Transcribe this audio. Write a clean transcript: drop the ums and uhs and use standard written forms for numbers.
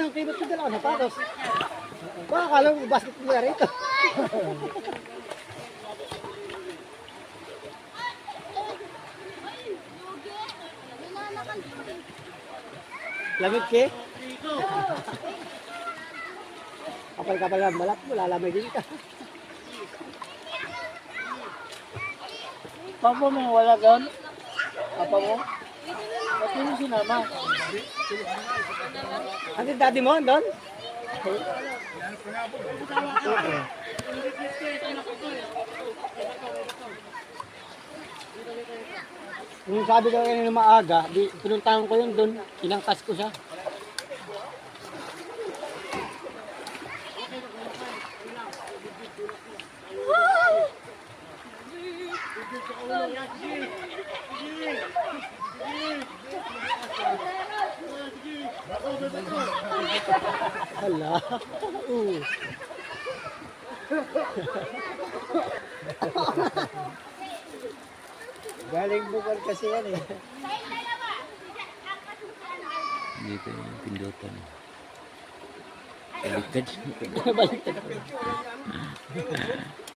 ang kibot ko dalawa sapatos. Baka akala mo basketball na rito. Lamig ke? Kapal-kapal ang balat mo, lalamay din ka. Papa mo wala doon? Papa mo? Ba't mo sinama? Ano yung daddy mo doon? Yung sabi ko kanina maaga, pinuntahan ko yun doon, inangkas ko siya. Hala. Galing bukal kasi yan eh. Dito yung pindutan. Baliktad. Baliktad.